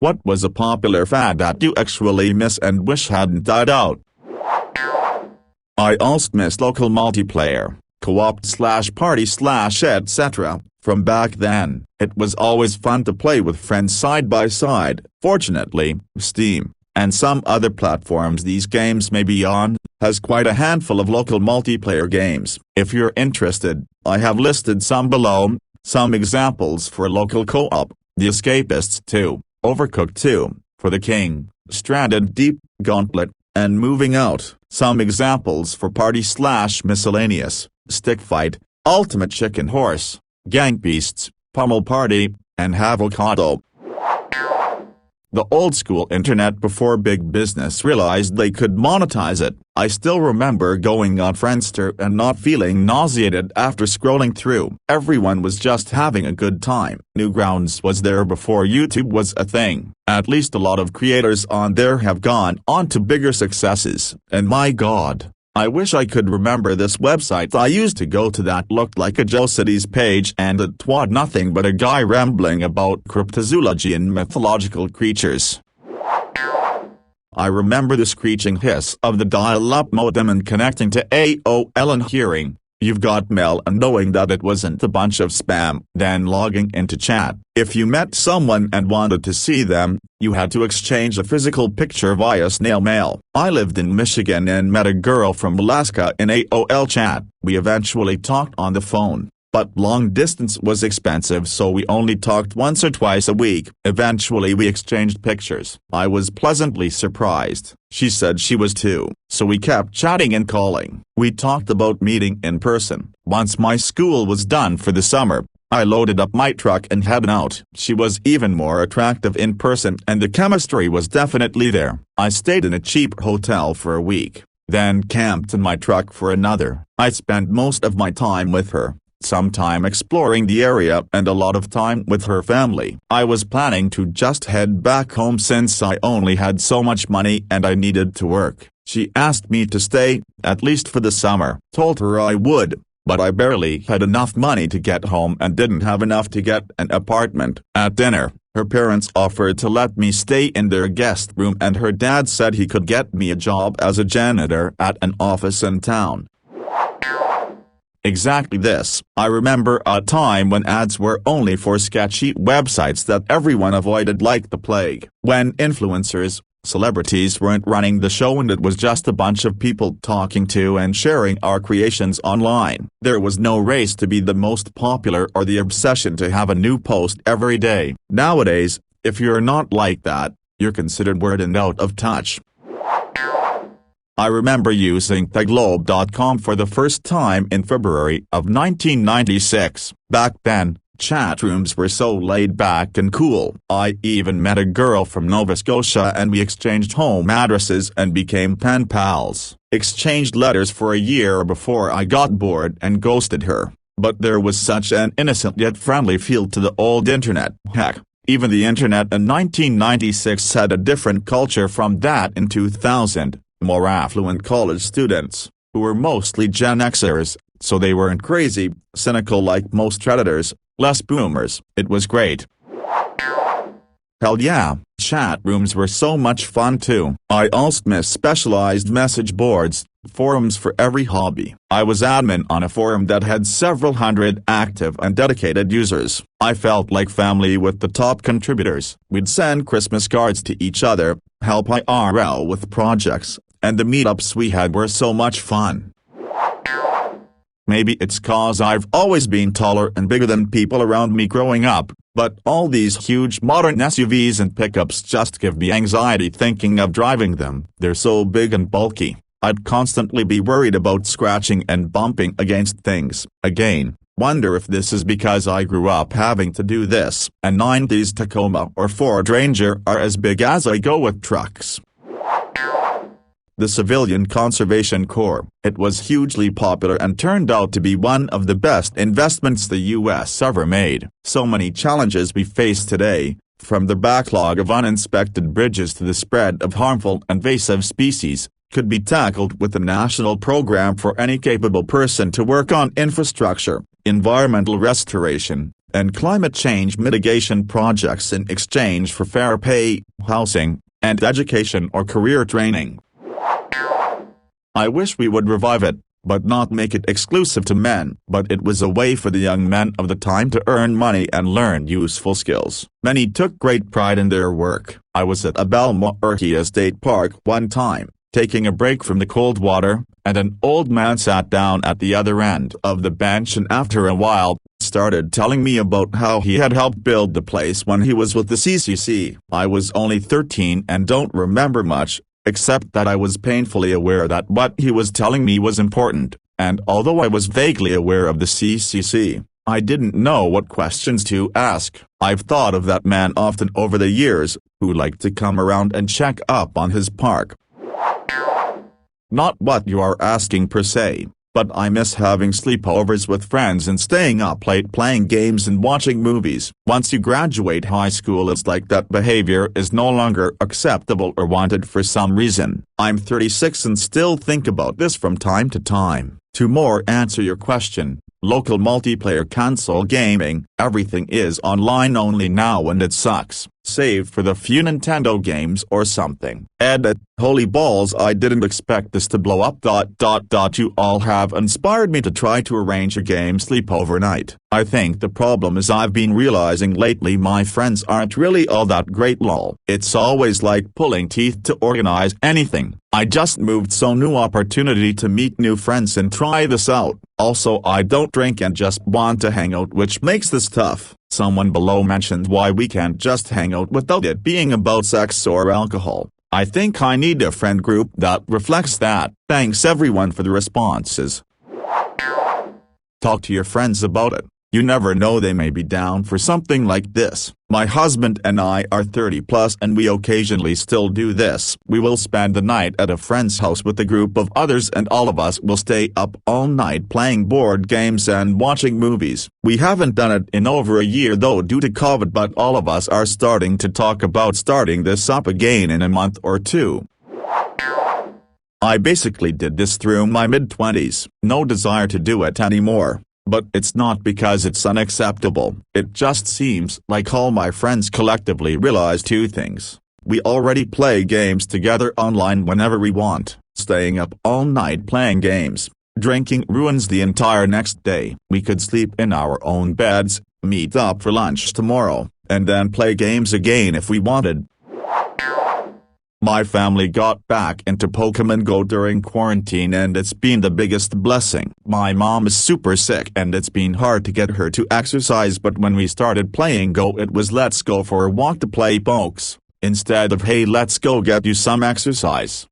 What was a popular fad that you actually miss and wish hadn't died out? I also miss local multiplayer, co-op/party/etc. From back then. It was always fun to play with friends side by side. Fortunately, Steam, and some other platforms these games may be on, has quite a handful of local multiplayer games. If you're interested, I have listed some below. Some examples for local co-op: The Escapists 2, Overcooked 2, For the King, Stranded Deep, Gauntlet, and Moving Out. Some examples for party/miscellaneous: Stick Fight, Ultimate Chicken Horse, Gang Beasts, Pummel Party, and Avocado. The old-school internet before big business realized they could monetize it. I still remember going on Friendster and not feeling nauseated after scrolling through. Everyone was just having a good time. Newgrounds was there before YouTube was a thing. At least a lot of creators on there have gone on to bigger successes. And my god, I wish I could remember this website I used to go to that looked like a GeoCities page and it was nothing but a guy rambling about cryptozoology and mythological creatures. I remember the screeching hiss of the dial-up modem and connecting to AOL and hearing, "You've got mail," and knowing that it wasn't a bunch of spam, then logging into chat. If you met someone and wanted to see them, you had to exchange a physical picture via snail mail. I lived in Michigan and met a girl from Alaska in AOL chat. We eventually talked on the phone, but long distance was expensive, so we only talked once or twice a week. Eventually we exchanged pictures. I was pleasantly surprised. She said she was too, so we kept chatting and calling. We talked about meeting in person. Once my school was done for the summer, I loaded up my truck and headed out. She was even more attractive in person and the chemistry was definitely there. I stayed in a cheap hotel for a week, then camped in my truck for another. I spent most of my time with her, some time exploring the area and a lot of time with her family. I was planning to just head back home since I only had so much money and I needed to work. She asked me to stay, at least for the summer. Told her I would, but I barely had enough money to get home and didn't have enough to get an apartment. At dinner, her parents offered to let me stay in their guest room and her dad said he could get me a job as a janitor at an office in town. Exactly this. I remember a time when ads were only for sketchy websites that everyone avoided like the plague. When influencers, celebrities weren't running the show and it was just a bunch of people talking to and sharing our creations online. There was no race to be the most popular or the obsession to have a new post every day. Nowadays, if you're not like that, you're considered weird and out of touch. I remember using theglobe.com for the first time in February of 1996. Back then, chat rooms were so laid back and cool. I even met a girl from Nova Scotia and we exchanged home addresses and became pen pals. Exchanged letters for a year before I got bored and ghosted her. But there was such an innocent yet friendly feel to the old internet. Heck, even the internet in 1996 had a different culture from that in 2000. More affluent college students, who were mostly Gen Xers, so they weren't crazy, cynical like most Redditors, less boomers. It was great. Hell yeah, chat rooms were so much fun too. I also miss specialized message boards, forums for every hobby. I was admin on a forum that had several hundred active and dedicated users. I felt like family with the top contributors. We'd send Christmas cards to each other, help IRL with projects, and the meetups we had were so much fun. Maybe it's cause I've always been taller and bigger than people around me growing up, but all these huge modern SUVs and pickups just give me anxiety thinking of driving them. They're so big and bulky. I'd constantly be worried about scratching and bumping against things. Again, wonder if this is because I grew up having to do this. A 90s Tacoma or Ford Ranger are as big as I go with trucks. The Civilian Conservation Corps. It was hugely popular and turned out to be one of the best investments the U.S. ever made. So many challenges we face today, from the backlog of uninspected bridges to the spread of harmful invasive species, could be tackled with a national program for any capable person to work on infrastructure, environmental restoration, and climate change mitigation projects in exchange for fair pay, housing, and education or career training. I wish we would revive it, but not make it exclusive to men. But it was a way for the young men of the time to earn money and learn useful skills. Many took great pride in their work. I was at a Balmorhea State Park one time, taking a break from the cold water, and an old man sat down at the other end of the bench and after a while, started telling me about how he had helped build the place when he was with the CCC. I was only 13 and don't remember much, except that I was painfully aware that what he was telling me was important, and although I was vaguely aware of the CCC, I didn't know what questions to ask. I've thought of that man often over the years, who liked to come around and check up on his park. Not what you are asking per se, but I miss having sleepovers with friends and staying up late playing games and watching movies. Once you graduate high school, it's like that behavior is no longer acceptable or wanted for some reason. I'm 36 and still think about this from time to time. To more answer your question, local multiplayer console gaming, everything is online only now and it sucks, save for the few Nintendo games or something. Edit, holy balls, I didn't expect this to blow up. You all have inspired me to try to arrange a game sleepover night. I think the problem is I've been realizing lately my friends aren't really all that great lol. It's always like pulling teeth to organize anything. I just moved, so new opportunity to meet new friends and try this out. Also, I don't drink and just want to hang out, which makes this tough. Someone below mentioned why we can't just hang out without it being about sex or alcohol. I think I need a friend group that reflects that. Thanks everyone for the responses. Talk to your friends about it. You never know, they may be down for something like this. My husband and I are 30 plus and we occasionally still do this. We will spend the night at a friend's house with a group of others and all of us will stay up all night playing board games and watching movies. We haven't done it in over a year though due to COVID, but all of us are starting to talk about starting this up again in a month or two. I basically did this through my mid-20s. No desire to do it anymore. But it's not because it's unacceptable, it just seems like all my friends collectively realize two things. We already play games together online whenever we want. Staying up all night playing games, drinking ruins the entire next day. We could sleep in our own beds, meet up for lunch tomorrow, and then play games again if we wanted. My family got back into Pokemon Go during quarantine and it's been the biggest blessing. My mom is super sick and it's been hard to get her to exercise, but when we started playing Go it was let's go for a walk to play pokes, instead of hey let's go get you some exercise.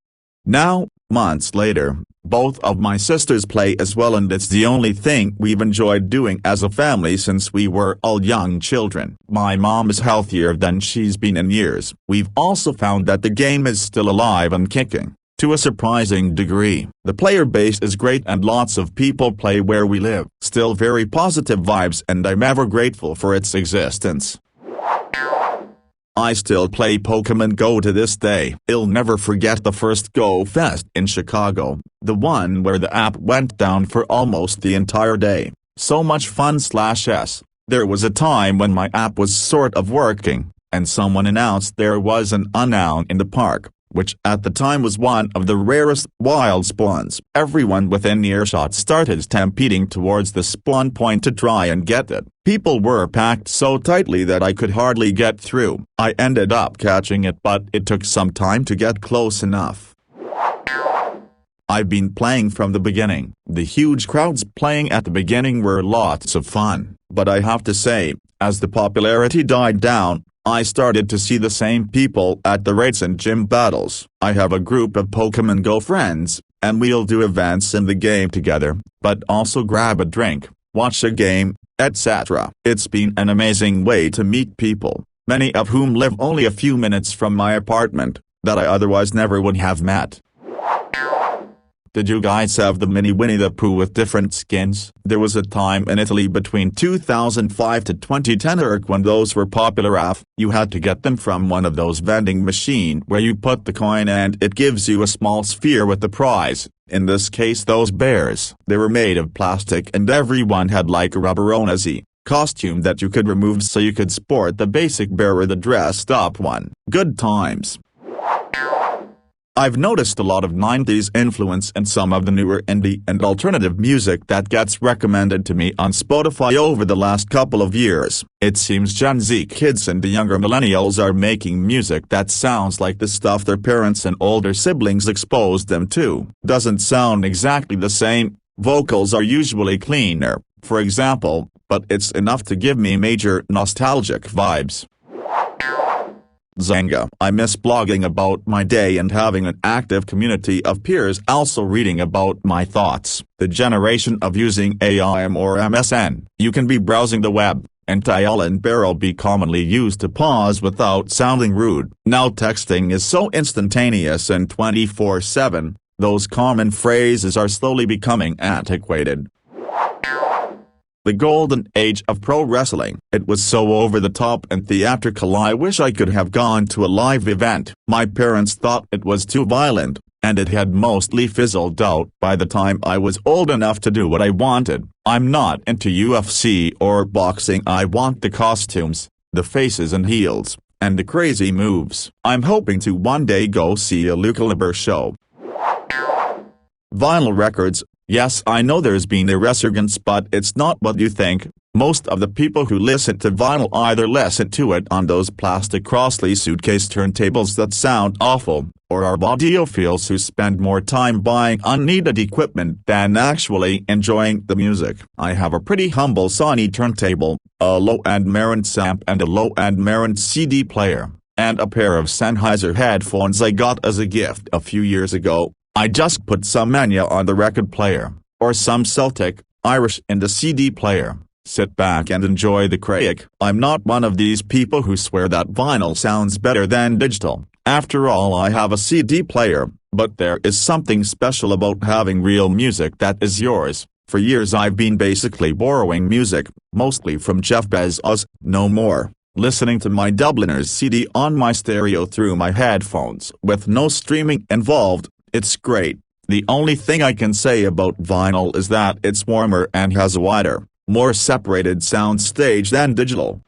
Now, months later, both of my sisters play as well and it's the only thing we've enjoyed doing as a family since we were all young children. My mom is healthier than she's been in years. We've also found that the game is still alive and kicking, to a surprising degree. The player base is great and lots of people play where we live. Still very positive vibes and I'm ever grateful for its existence. I still play Pokemon Go to this day. I'll never forget the first Go Fest in Chicago, the one where the app went down for almost the entire day. So much fun/s. There was a time when my app was sort of working, and someone announced there was an unknown in the park, which at the time was one of the rarest wild spawns. Everyone within earshot started stampeding towards the spawn point to try and get it. People were packed so tightly that I could hardly get through. I ended up catching it, but it took some time to get close enough. I've been playing from the beginning. The huge crowds playing at the beginning were lots of fun, but I have to say, as the popularity died down, I started to see the same people at the raids and gym battles. I have a group of Pokemon Go friends, and we'll do events in the game together, but also grab a drink, watch a game, etc. It's been an amazing way to meet people, many of whom live only a few minutes from my apartment, that I otherwise never would have met. Did you guys have the mini Winnie the Pooh with different skins? There was a time in Italy between 2005 to 2010 when those were popular. You had to get them from one of those vending machines where you put the coin and it gives you a small sphere with the prize, in this case those bears. They were made of plastic and everyone had like a rubberonazzi costume that you could remove so you could sport the basic bear or the dressed up one. Good times. I've noticed a lot of 90s influence in some of the newer indie and alternative music that gets recommended to me on Spotify over the last couple of years. It seems Gen Z kids and the younger millennials are making music that sounds like the stuff their parents and older siblings exposed them to. Doesn't sound exactly the same, vocals are usually cleaner, for example, but it's enough to give me major nostalgic vibes. Zanga. I miss blogging about my day and having an active community of peers also reading about my thoughts. The generation of using AIM or MSN. You can be browsing the web, and dial and barrel be commonly used to pause without sounding rude. Now texting is so instantaneous and 24/7, those common phrases are slowly becoming antiquated. The golden age of pro wrestling. It was so over the top and theatrical. I wish I could have gone to a live event. My parents thought it was too violent, and it had mostly fizzled out by the time I was old enough to do what I wanted. I'm not into UFC or boxing. I want the costumes, the faces and heels, and the crazy moves. I'm hoping to one day go see a Luke Liber show. Vinyl records. Yes, I know there's been a resurgence, but it's not what you think. Most of the people who listen to vinyl either listen to it on those plastic costly suitcase turntables that sound awful, or are audiophiles who spend more time buying unneeded equipment than actually enjoying the music. I have a pretty humble Sony turntable, a low-end Marantz amp and a low-end Marantz CD player, and a pair of Sennheiser headphones I got as a gift a few years ago. I just put some Enya on the record player, or some Celtic, Irish in the CD player, sit back and enjoy the crack. I'm not one of these people who swear that vinyl sounds better than digital. After all, I have a CD player, but there is something special about having real music that is yours. For years I've been basically borrowing music, mostly from Jeff Bezos, no more. Listening to my Dubliners CD on my stereo through my headphones with no streaming involved. It's great. The only thing I can say about vinyl is that it's warmer and has a wider, more separated sound stage than digital.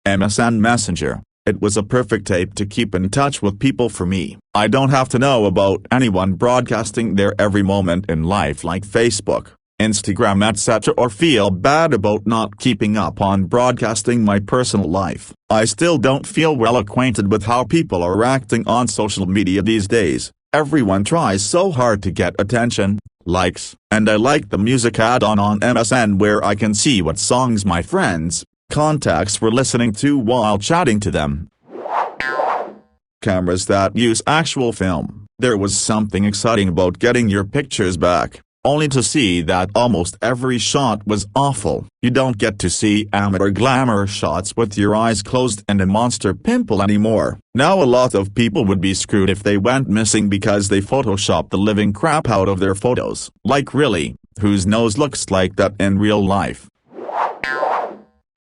MSN Messenger. It was a perfect tape to keep in touch with people for me. I don't have to know about anyone broadcasting their every moment in life like Facebook, Instagram, etc. or feel bad about not keeping up on broadcasting my personal life. I still don't feel well acquainted with how people are acting on social media these days. Everyone tries so hard to get attention, likes, and I like the music add-on on MSN where I can see what songs my friends, contacts were listening to while chatting to them. Cameras that use actual film. There was something exciting about getting your pictures back, only to see that almost every shot was awful. You don't get to see amateur glamour shots with your eyes closed and a monster pimple anymore. Now a lot of people would be screwed if they went missing because they photoshopped the living crap out of their photos. Like really, whose nose looks like that in real life?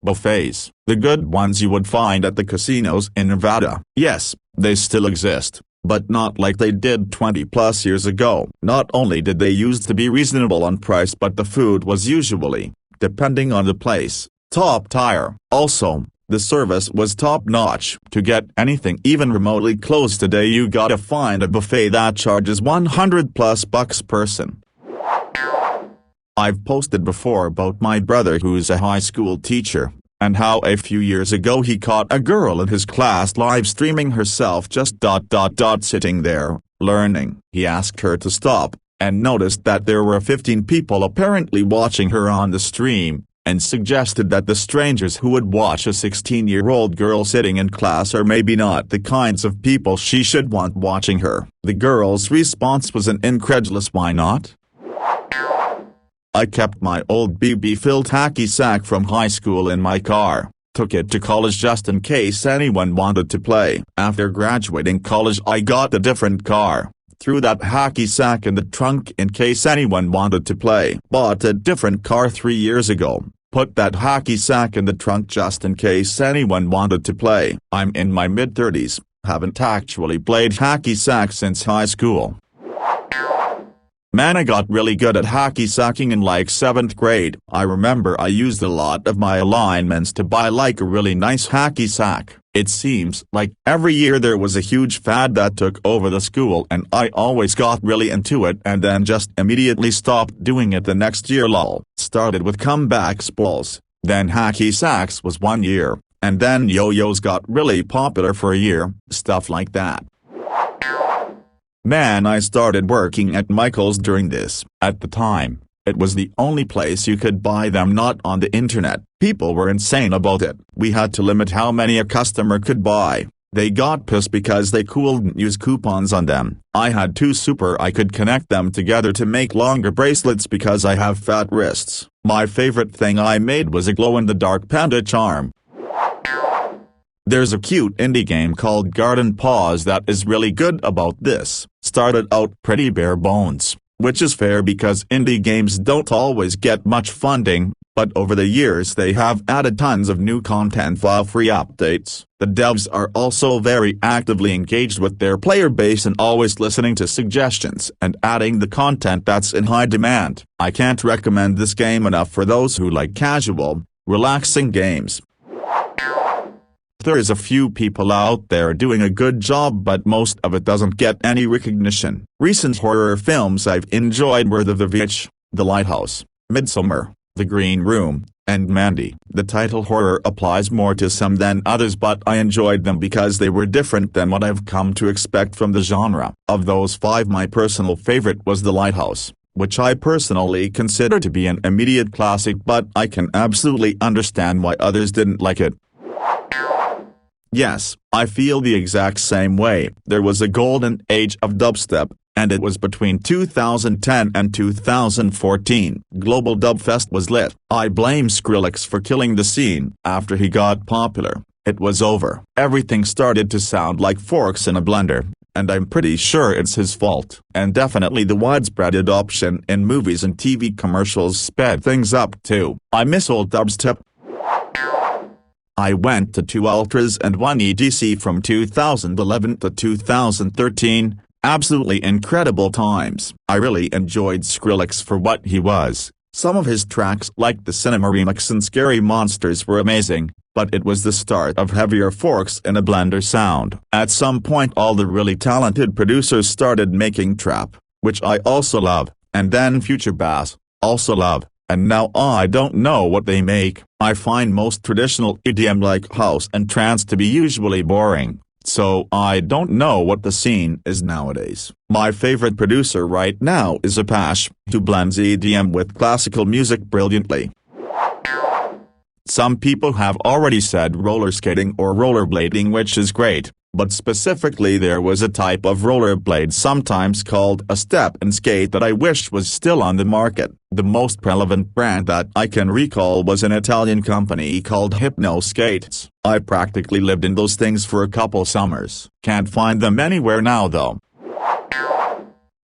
Buffets. The good ones you would find at the casinos in Nevada. Yes, they still exist, but not like they did 20+ years ago. Not only did they used to be reasonable on price, but the food was usually, depending on the place, top tier. Also, the service was top-notch. To get anything even remotely close today, you gotta find a buffet that charges $100+ person. I've posted before about my brother who's a high school teacher, and how a few years ago he caught a girl in his class live streaming herself just sitting there, learning. He asked her to stop, and noticed that there were 15 people apparently watching her on the stream, and suggested that the strangers who would watch a 16-year-old girl sitting in class are maybe not the kinds of people she should want watching her. The girl's response was an incredulous "why not?" I kept my old BB-filled hacky sack from high school in my car, took it to college just in case anyone wanted to play. After graduating college I got a different car, threw that hacky sack in the trunk in case anyone wanted to play. Bought a different car 3 years ago, put that hacky sack in the trunk just in case anyone wanted to play. I'm in my mid-30s, haven't actually played hacky sack since high school. Man, I got really good at hacky sacking in like 7th grade. I remember I used a lot of my alignments to buy like a really nice hacky sack. It seems like every year there was a huge fad that took over the school and I always got really into it and then just immediately stopped doing it the next year. Lol. Started with comeback spools, then hacky sacks was 1 year, and then yo-yos got really popular for a year, stuff like that. Man, I started working at Michael's during this. At the time, it was the only place you could buy them, not on the internet. People were insane about it. We had to limit how many a customer could buy. They got pissed because they couldn't use coupons on them. I had two super I could connect them together to make longer bracelets because I have fat wrists. My favorite thing I made was a glow-in-the-dark panda charm. There's a cute indie game called Garden Paws that is really good about this. Started out pretty bare bones, which is fair because indie games don't always get much funding, but over the years they have added tons of new content via free updates. The devs are also very actively engaged with their player base and always listening to suggestions and adding the content that's in high demand. I can't recommend this game enough for those who like casual, relaxing games. There's a few people out there doing a good job, but most of it doesn't get any recognition. Recent horror films I've enjoyed were The Witch, The Lighthouse, Midsommar, The Green Room, and Mandy. The title horror applies more to some than others, but I enjoyed them because they were different than what I've come to expect from the genre. Of those 5, my personal favorite was The Lighthouse, which I personally consider to be an immediate classic, but I can absolutely understand why others didn't like it. Yes, I feel the exact same way. There was a golden age of dubstep, and it was between 2010 and 2014. Global Dubfest was lit. I blame Skrillex for killing the scene. After he got popular, it was over. Everything started to sound like forks in a blender, and I'm pretty sure it's his fault. And definitely the widespread adoption in movies and TV commercials sped things up too. I miss old dubstep. I went to 2 Ultras and 1 EDC from 2011 to 2013, absolutely incredible times. I really enjoyed Skrillex for what he was. Some of his tracks like the Cinema Remix and Scary Monsters were amazing, but it was the start of heavier forks in a blender sound. At some point all the really talented producers started making trap, which I also love, and then future bass, also love. And now I don't know what they make. I find most traditional EDM like house and trance to be usually boring, so I don't know what the scene is nowadays. My favorite producer right now is Apache, who blends EDM with classical music brilliantly. Some people have already said roller skating or rollerblading, which is great, but specifically there was a type of rollerblade sometimes called a step and skate that I wish was still on the market. The most relevant brand that I can recall was an Italian company called Hypno Skates. I practically lived in those things for a couple summers. Can't find them anywhere now though.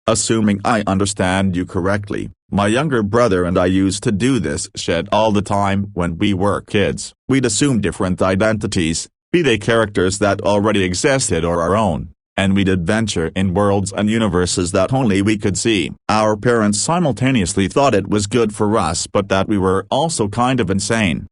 Assuming I understand you correctly, my younger brother and I used to do this shit all the time when we were kids. We'd assume different identities, be they characters that already existed or our own, and we'd adventure in worlds and universes that only we could see. Our parents simultaneously thought it was good for us, but that we were also kind of insane.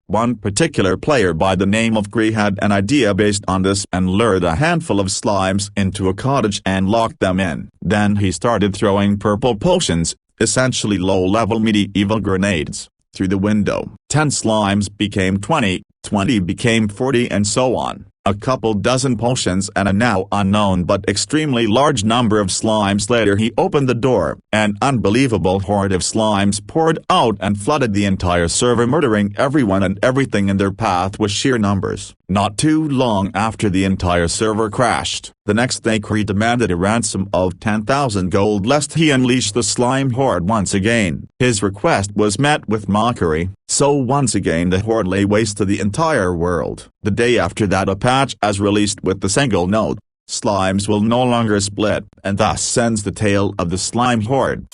One particular player by the name of Gree had an idea based on this and lured a handful of slimes into a cottage and locked them in. Then he started throwing purple potions, essentially low-level medieval grenades, through the window. 10 slimes became 20, 20 became 40, and so on. A couple dozen potions and a now unknown but extremely large number of slimes later, he opened the door. An unbelievable horde of slimes poured out and flooded the entire server, murdering everyone and everything in their path with sheer numbers. Not too long after the entire server crashed, the next day Cree demanded a ransom of 10,000 gold lest he unleash the slime horde once again. His request was met with mockery, so once again the horde lay waste to the entire world. The day after that a patch as released with the single note, "Slimes will no longer split," and thus ends the tale of the slime horde.